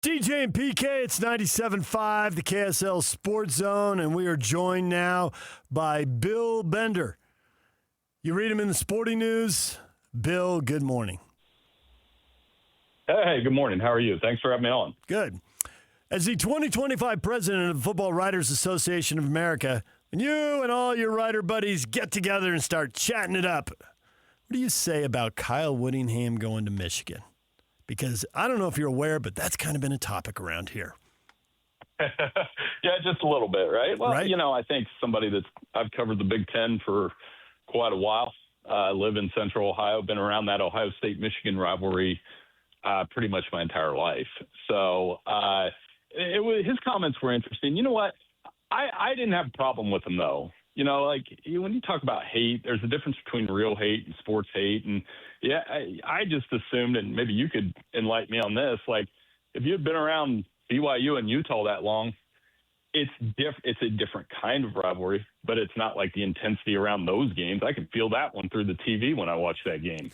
DJ and PK, it's 97.5, the KSL Sports Zone, and we are joined now by Bill Bender. You read him in the Sporting News. Bill, good morning. Hey, good morning. How are you? Thanks for having me on. Good. As the 2025 president of the Football Writers Association of America, when you and all your writer buddies get together and start chatting it up, what do you say about Kyle Whittingham going to Michigan? Because I don't know if you're aware, but that's kind of been a topic around here. Yeah, just a little bit, right? Well, right? I think somebody I've covered the Big Ten for quite a while. I live in Central Ohio, been around that Ohio State-Michigan rivalry pretty much my entire life. So his comments were interesting. You know what? I didn't have a problem with him, though. When you talk about hate, there's a difference between real hate and sports hate. And, yeah, I just assumed, and maybe you could enlighten me on this, if you had been around BYU and Utah that long, it's a different kind of rivalry, but it's not like the intensity around those games. I can feel that one through the TV when I watch that game.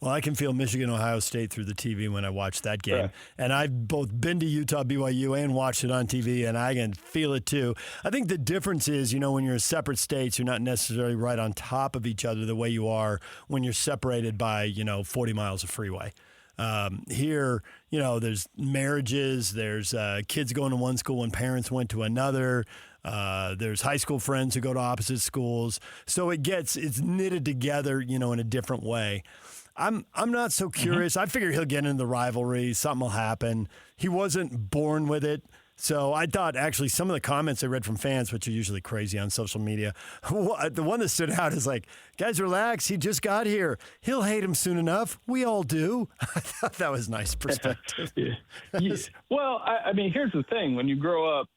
Well, I can feel Michigan-Ohio State through the TV when I watch that game. Yeah. And I've both been to Utah, BYU, and watched it on TV, and I can feel it too. I think the difference is, when you're in separate states, you're not necessarily right on top of each other the way you are when you're separated by, 40 miles of freeway. Here, there's marriages, there's kids going to one school when parents went to another. There's high school friends who go to opposite schools. So it's knitted together, in a different way. I'm not so curious. I figure he'll get into the rivalry. Something will happen. He wasn't born with it. So I thought actually some of the comments I read from fans, which are usually crazy on social media, the one that stood out is guys, relax. He just got here. He'll hate him soon enough. We all do. I thought that was nice perspective. Yeah. Well, here's the thing. When you grow up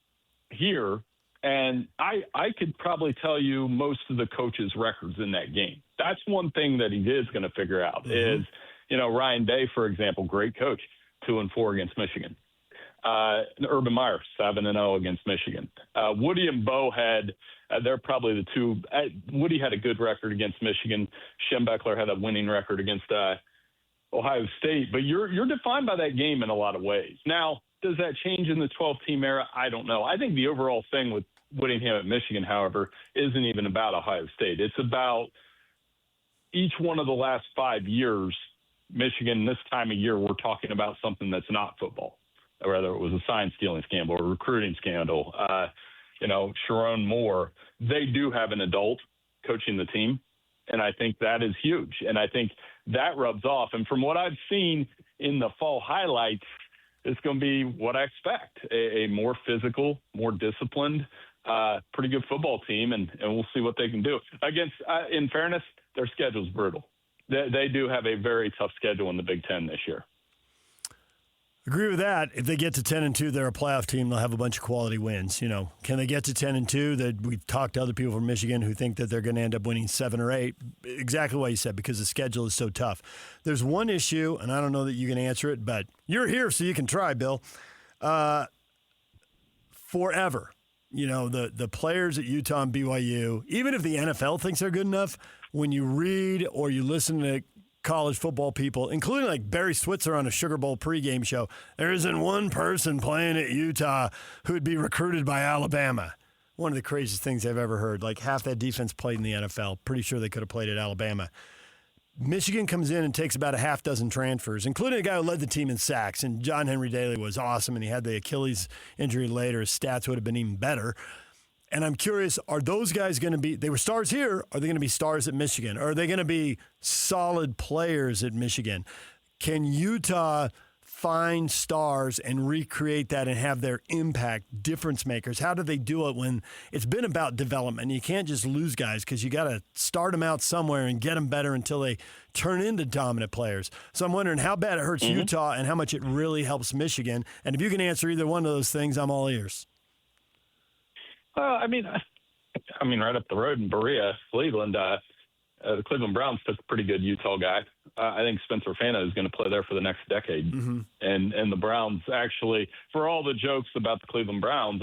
here, and I could probably tell you most of the coaches' records in that game. That's one thing that he is going to figure out is, Ryan Day, for example, great coach, 2-4 against Michigan. Urban Meyer, 7-0 against Michigan. Woody and Bo they're probably the two. Woody had a good record against Michigan. Schembechler had a winning record against Ohio State. But you're defined by that game in a lot of ways. Now, does that change in the 12-team era? I don't know. I think the overall thing with Whittingham at Michigan, however, isn't even about Ohio State. It's about each one of the last 5 years, Michigan, this time of year, we're talking about something that's not football, whether it was a sign-stealing scandal or a recruiting scandal. Sharon Moore, they do have an adult coaching the team, and I think that is huge. And I think that rubs off. And from what I've seen in the fall highlights, it's going to be what I expect, a more physical, more disciplined, pretty good football team, and we'll see what they can do. In fairness, their schedule's brutal. They do have a very tough schedule in the Big Ten this year. Agree with that. If they get to 10-2, they're a playoff team. They'll have a bunch of quality wins. Can they get to 10-2? That we've talked to other people from Michigan who think that they're going to end up winning 7 or 8. Exactly what you said, because the schedule is so tough. There's one issue, and I don't know that you can answer it, but you're here, so you can try, Bill. Forever, the players at Utah and BYU, even if the NFL thinks they're good enough, when you read or you listen to college football people, including Barry Switzer on a Sugar Bowl pregame show, there isn't one person playing at Utah who'd be recruited by Alabama. One of the craziest things I've ever heard. Half that defense played in the NFL. Pretty sure they could have played at Alabama. Michigan comes in and takes about a half dozen transfers, including a guy who led the team in sacks. And John Henry Daly was awesome, and he had the Achilles injury later. His stats would have been even better. And I'm curious, are those guys going to be – they were stars here. Are they going to be stars at Michigan? Or are they going to be solid players at Michigan? Can Utah find stars and recreate that and have their impact, difference makers? How do they do it when it's been about development? You can't just lose guys because you got to start them out somewhere and get them better until they turn into dominant players. So I'm wondering how bad it hurts Utah and how much it really helps Michigan. And if you can answer either one of those things, I'm all ears. Well, right up the road in Berea, Cleveland, the Cleveland Browns took a pretty good Utah guy. I think Spencer Fano is going to play there for the next decade. And the Browns actually, for all the jokes about the Cleveland Browns,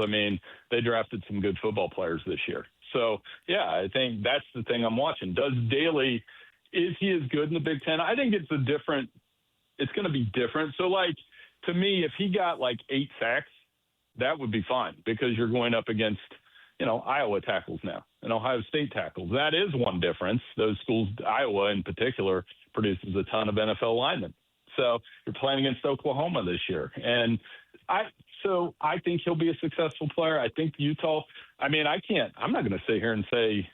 they drafted some good football players this year. So, yeah, I think that's the thing I'm watching. Does Daly, is he as good in the Big Ten? I think it's going to be different. So, to me, if he got like 8 sacks, that would be fine because you're going up against, Iowa tackles now and Ohio State tackles. That is one difference. Those schools, Iowa in particular, produces a ton of NFL linemen. So you're playing against Oklahoma this year. And I think he'll be a successful player. I think Utah, I'm not going to sit here and say,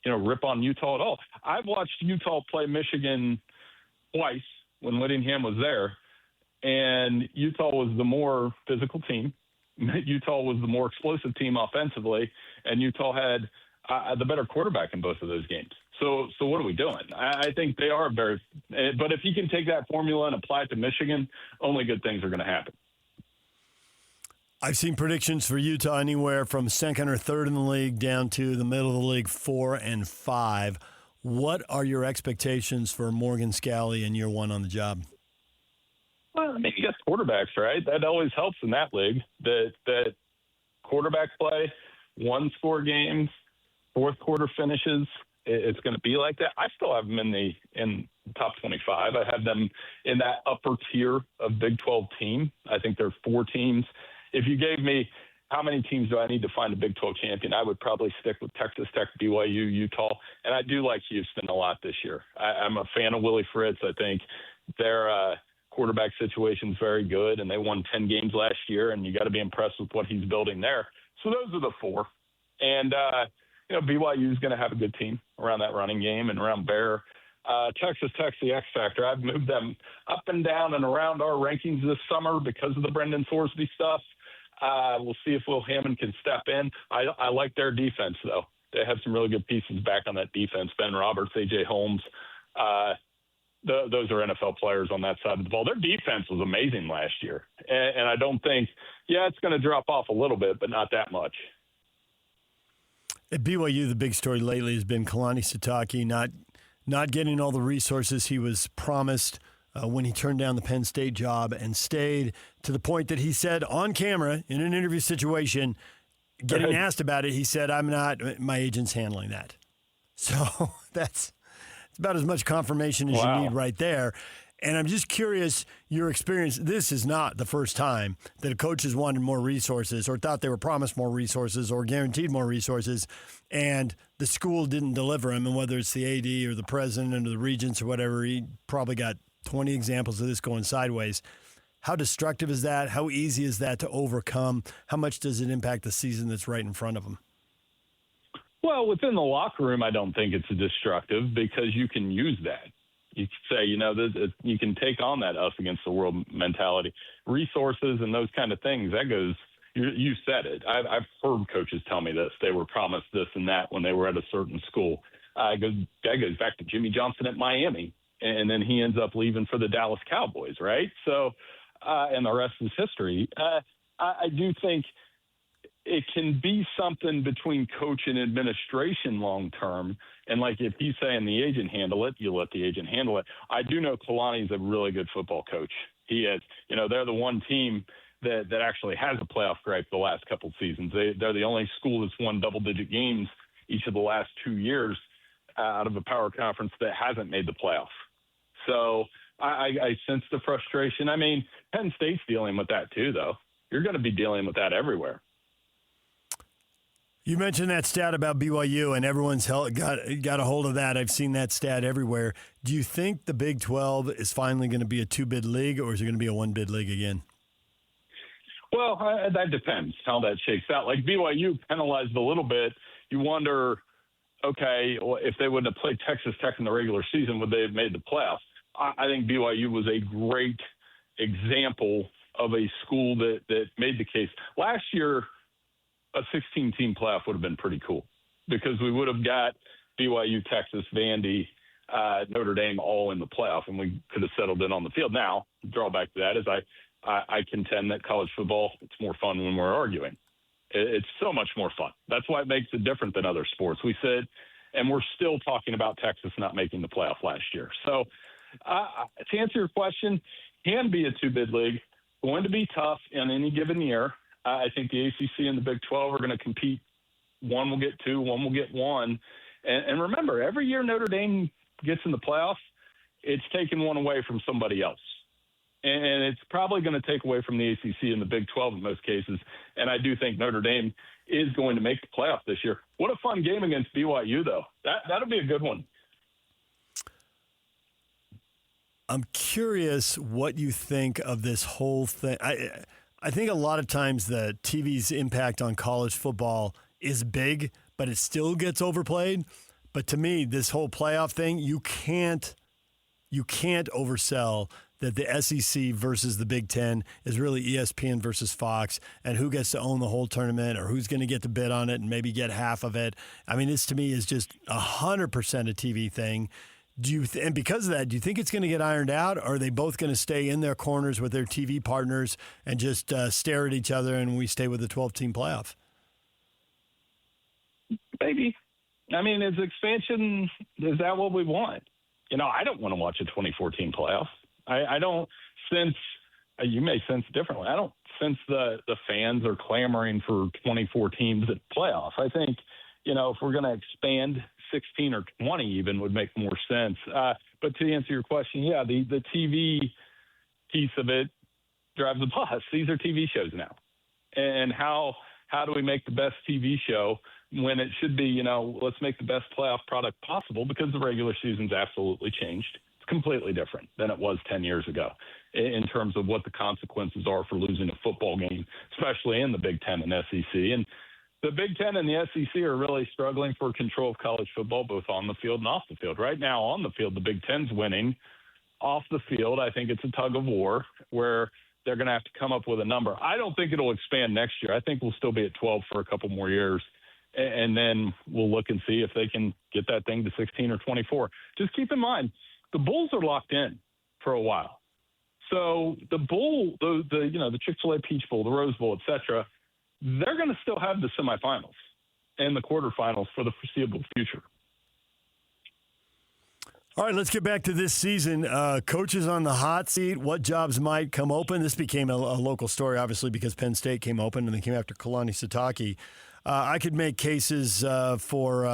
rip on Utah at all. I've watched Utah play Michigan twice when Whittingham was there, and Utah was the more physical team. Utah was the more explosive team offensively, and Utah had the better quarterback in both of those games. So what are we doing? I think they are but if he can take that formula and apply it to Michigan, only good things are going to happen. I've seen predictions for Utah anywhere from second or third in the league down to the middle of the league, 4 and 5. What are your expectations for Morgan Scalley in year one on the job? Well, you got quarterbacks, right? That always helps in that league. That quarterback play, one-score games, fourth quarter finishes. It's going to be like that. I still have them in the top 25. I have them in that upper tier of Big 12 team. I think there are 4 teams. If you gave me how many teams do I need to find a Big 12 champion, I would probably stick with Texas Tech, BYU, Utah. And I do like Houston a lot this year. I'm a fan of Willie Fritz. I think their quarterback situation is very good, and they won 10 games last year, and you got to be impressed with what he's building there. So those are the 4. And, BYU is going to have a good team around that running game and around Bear. Texas Tech's the X factor. I've moved them up and down and around our rankings this summer because of the Brendan Thorsby stuff. We'll see if Will Hammond can step in. I like their defense, though. They have some really good pieces back on that defense. Ben Roberts, A.J. Holmes. Those are NFL players on that side of the ball. Their defense was amazing last year. And I don't think, it's going to drop off a little bit, but not that much. At BYU, the big story lately has been Kalani Sitake not getting all the resources he was promised when he turned down the Penn State job and stayed, to the point that he said on camera in an interview situation, getting asked about it, he said, my agent's handling that. So it's about as much confirmation as you need right there. And I'm just curious, your experience, this is not the first time that coaches wanted more resources or thought they were promised more resources or guaranteed more resources, and the school didn't deliver them. And whether it's the AD or the president or the regents or whatever, he probably got 20 examples of this going sideways. How destructive is that? How easy is that to overcome? How much does it impact the season that's right in front of them? Well, within the locker room, I don't think it's destructive because you can use that. You can say, you can take on that us against the world mentality. Resources and those kind of things, that goes, you said it. I've heard coaches tell me this. They were promised this and that when they were at a certain school. That goes back to Jimmy Johnson at Miami, and then he ends up leaving for the Dallas Cowboys, right? So, and the rest is history. I do think it can be something between coach and administration long term. And like if he's saying the agent handle it, you let the agent handle it. I do know Kalani's a really good football coach. He is. They're the one team that actually has a playoff gripe the last couple of seasons. They're the only school that's won double-digit games each of the last 2 years out of a power conference that hasn't made the playoff. So I sense the frustration. Penn State's dealing with that too, though. You're going to be dealing with that everywhere. You mentioned that stat about BYU, and everyone's got a hold of that. I've seen that stat everywhere. Do you think the Big 12 is finally going to be a 2-bid league, or is it going to be a 1-bid league again? Well, that depends how that shakes out. Like BYU penalized a little bit. You wonder, okay, if they wouldn't have played Texas Tech in the regular season, would they have made the playoffs? I think BYU was a great example of a school that made the case. Last year, a 16-team playoff would have been pretty cool because we would have got BYU, Texas, Vandy, Notre Dame all in the playoff, and we could have settled in on the field. Now, drawback to that is I contend that college football, it's more fun when we're arguing. It's so much more fun. That's why it makes it different than other sports. We said, and we're still talking about Texas not making the playoff last year. So to answer your question, can be a 2-bid league. Going to be tough in any given year. I think the ACC and the Big 12 are going to compete. One will get 2, one will get 1. And remember, every year Notre Dame gets in the playoffs, it's taking one away from somebody else. And it's probably going to take away from the ACC and the Big 12 in most cases. And I do think Notre Dame is going to make the playoff this year. What a fun game against BYU, though. That'll be a good one. I'm curious what you think of this whole thing. I think a lot of times the TV's impact on college football is big, but it still gets overplayed. But to me, this whole playoff thing, you can't oversell that the SEC versus the Big Ten is really ESPN versus Fox, and who gets to own the whole tournament or who's going to get to bid on it and maybe get half of it. I mean, this to me is just 100% a TV thing. And because of that, do you think it's going to get ironed out, or are they both going to stay in their corners with their TV partners and just stare at each other and we stay with the 12-team playoff? Maybe. I mean, is expansion, is that what we want? I don't want to watch a 2014 playoff. I don't sense, you may sense differently, I don't sense the fans are clamoring for 24 teams at playoff. I think, if we're going to expand 16 or 20 even would make more sense. But to answer your question, yeah, the TV piece of it drives the bus. These are TV shows now. And how do we make the best TV show when it should be, let's make the best playoff product possible, because the regular season's absolutely changed. It's completely different than it was 10 years ago in terms of what the consequences are for losing a football game, especially in the Big Ten and SEC. And the Big Ten and the SEC are really struggling for control of college football, both on the field and off the field. Right now, on the field, the Big Ten's winning. Off the field, I think it's a tug of war where they're going to have to come up with a number. I don't think it'll expand next year. I think we'll still be at 12 for a couple more years, and then we'll look and see if they can get that thing to 16 or 24. Just keep in mind, the Bulls are locked in for a while. So the Bowl, the Chick-fil-A Peach Bowl, the Rose Bowl, et cetera, they're going to still have the semifinals and the quarterfinals for the foreseeable future. All right, let's get back to this season. Coaches on the hot seat, what jobs might come open? This became a local story, obviously, because Penn State came open and they came after Kalani Sitake. I could make cases for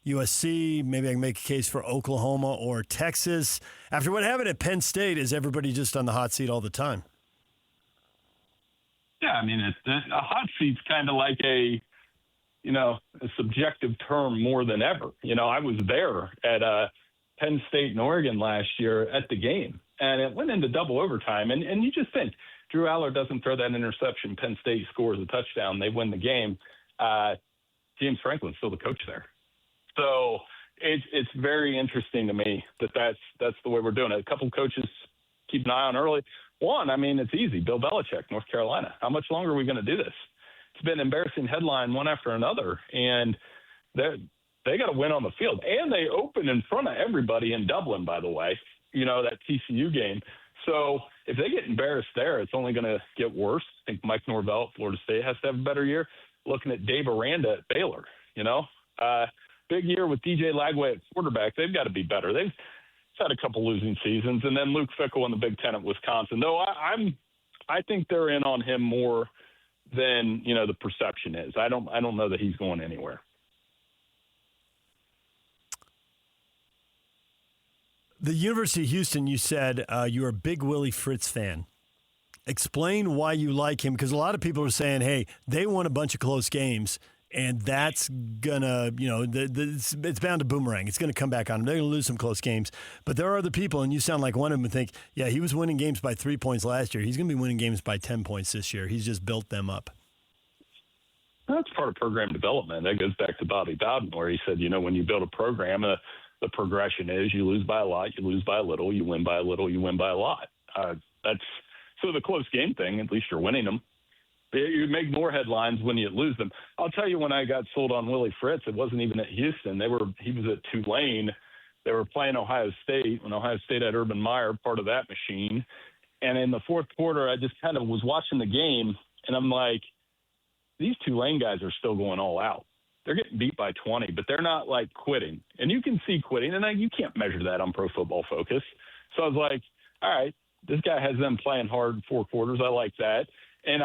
USC. Maybe I can make a case for Oklahoma or Texas. After what happened at Penn State, is everybody just on the hot seat all the time? Yeah, I mean, a hot seat's kind of like a subjective term more than ever. I was there at Penn State and Oregon last year at the game, and it went into double overtime. And you just think, Drew Aller doesn't throw that interception, Penn State scores a touchdown, they win the game. James Franklin's still the coach there. So it's very interesting to me that's the way we're doing it. A couple of coaches keep an eye on early. One, I mean, it's easy. Bill Belichick, North Carolina. How much longer are we going to do this? It's been an embarrassing headline one after another, and they got to win on the field. And they open in front of everybody in Dublin, by the way, that TCU game. So if they get embarrassed there, it's only going to get worse. I think Mike Norvell at Florida State has to have a better year. Looking at Dave Aranda at Baylor, big year with DJ Lagway at quarterback. They've got to be better. They've had a couple losing seasons, and then Luke Fickell in the Big Ten at Wisconsin. Though I think they're in on him more than the perception is. I don't know that he's going anywhere. The University of Houston, you said you're a big Willie Fritz fan. Explain why you like him, because a lot of people are saying, hey, they won a bunch of close games, and that's going to, it's bound to boomerang. It's going to come back on them. They're going to lose some close games. But there are other people, and you sound like one of them, and think, yeah, he was winning games by 3 points last year. He's going to be winning games by 10 points this year. He's just built them up. That's part of program development. That goes back to Bobby Bowden, where he said, when you build a program, the progression is you lose by a lot, you lose by a little, you win by a little, you win by a lot. So the close game thing, at least you're winning them. You make more headlines when you lose them. I'll tell you, when I got sold on Willie Fritz, it wasn't even at Houston. He was at Tulane. They were playing Ohio State when Ohio State had Urban Meyer, part of that machine. And in the fourth quarter, I just kind of was watching the game, and I'm like, these Tulane guys are still going all out. They're getting beat by 20, but they're not like quitting. And you can see quitting, and you can't measure that on Pro Football Focus. So I was like, all right, this guy has them playing hard 4 quarters. I like that. And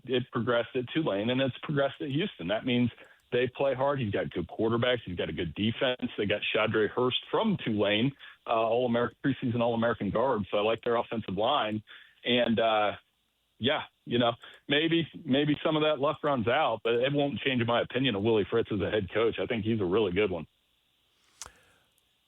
it progressed at Tulane, and it's progressed at Houston. That means They play hard. He's got good quarterbacks. He's got a good defense. They got Shadre Hurst from Tulane, All-American preseason All-American guard. So I like their offensive line. And maybe some of that luck runs out, but it won't change my opinion of Willie Fritz as a head coach. I think he's a really good one.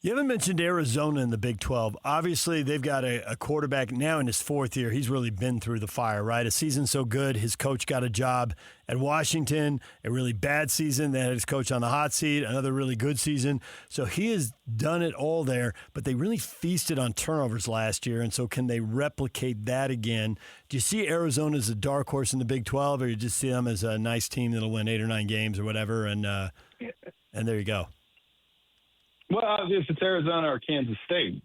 You haven't mentioned Arizona in the Big 12. Obviously, they've got a quarterback now in his fourth year. He's really been through the fire, right? A season so good, his coach got a job at Washington. A really bad season, they had his coach on the hot seat. Another really good season. So he has done it all there, but they really feasted on turnovers last year, and so can they replicate that again? Do you see Arizona as a dark horse in the Big 12, or you just see them as a nice team that'll win 8 or 9 games or whatever, and there you go? Well, if it's Arizona or Kansas State,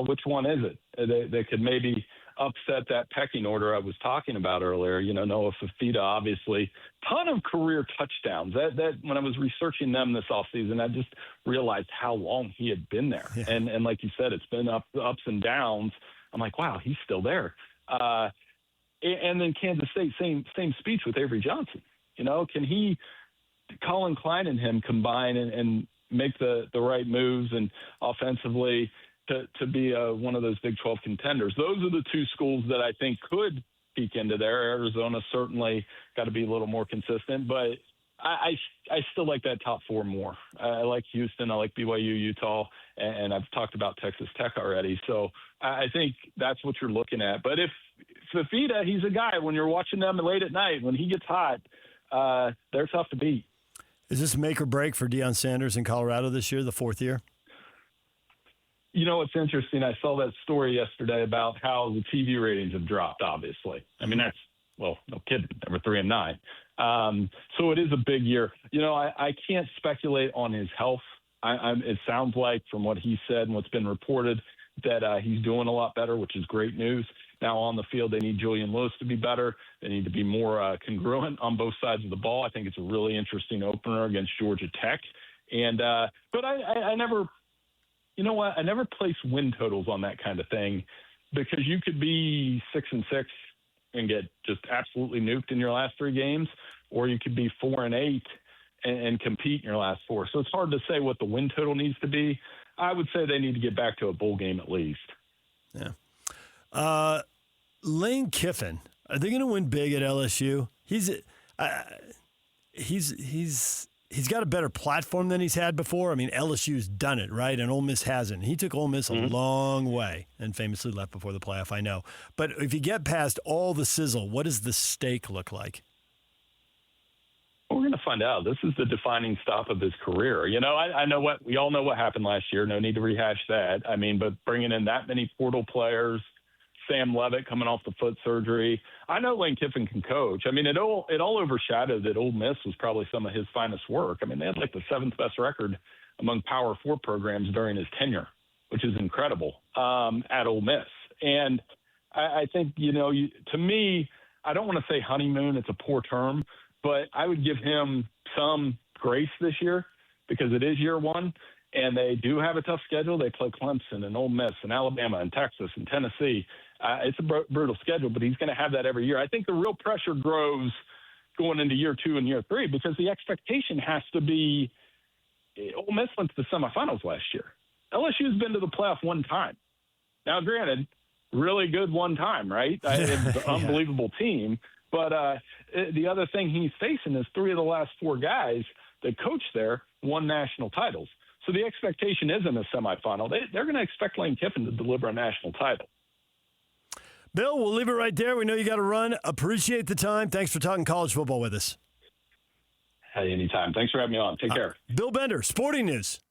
which one is it? They could maybe upset that pecking order I was talking about earlier. Noah Fifita, obviously, ton of career touchdowns. That when I was researching them this offseason, I just realized how long he had been there. Yeah. And like you said, it's been ups and downs. I'm like, wow, he's still there. And then Kansas State, same speech with Avery Johnson. Can he, Colin Klein and him combine and make the right moves and offensively to be one of those Big 12 contenders? Those are the two schools that I think could peek into there. Arizona certainly got to be a little more consistent, but I still like that top 4 more. I like Houston. I like BYU, Utah, and I've talked about Texas Tech already. So I think that's what you're looking at. But if Fifita, he's a guy, when you're watching them late at night, when he gets hot, they're tough to beat. Is this make or break for Deion Sanders in Colorado this year, the 4th year? It's interesting. I saw that story yesterday about how the TV ratings have dropped, obviously. I mean, no kidding. They were 3-9. So it is a big year. I can't speculate on his health. It sounds like from what he said and what's been reported that he's doing a lot better, which is great news. Now on the field, they need Julian Lewis to be better. They need to be more congruent on both sides of the ball. I think it's a really interesting opener against Georgia Tech. And but I never, I never place win totals on that kind of thing, because you could be 6-6 and get just absolutely nuked in your last 3 games, or you could be 4-8 and compete in your last 4. So it's hard to say what the win total needs to be. I would say they need to get back to a bowl game at least. Yeah. Lane Kiffin, are they going to win big at LSU? He's got a better platform than he's had before. I mean, LSU's done it, right? And Ole Miss hasn't. He took Ole Miss a long way and famously left before the playoff, I know. But if you get past all the sizzle, what does the stake look like? We're going to find out. This is the defining stop of his career. I know we all know what happened last year. No need to rehash that. I mean, but bringing in that many portal players, Sam Levitt coming off the foot surgery. I know Lane Kiffin can coach. I mean, it all overshadowed that Ole Miss was probably some of his finest work. I mean, they had like the 7th best record among Power 4 programs during his tenure, which is incredible at Ole Miss. And I think, to me, I don't want to say honeymoon. It's a poor term, but I would give him some grace this year because it is year 1. And they do have a tough schedule. They play Clemson and Ole Miss and Alabama and Texas and Tennessee. It's a brutal schedule, but he's going to have that every year. I think the real pressure grows going into year 2 and year 3 because the expectation has to be Ole Miss went to the semifinals last year. LSU's been to the playoff 1 time. Now, granted, really good 1 time, right? It's an unbelievable team. But the other thing he's facing is 3 of the last 4 guys that coached there won national titles. So the expectation isn't a semifinal. They're going to expect Lane Kiffin to deliver a national title. Bill, we'll leave it right there. We know you got to run. Appreciate the time. Thanks for talking college football with us. Hey, anytime. Thanks for having me on. Take care. Bill Bender, Sporting News.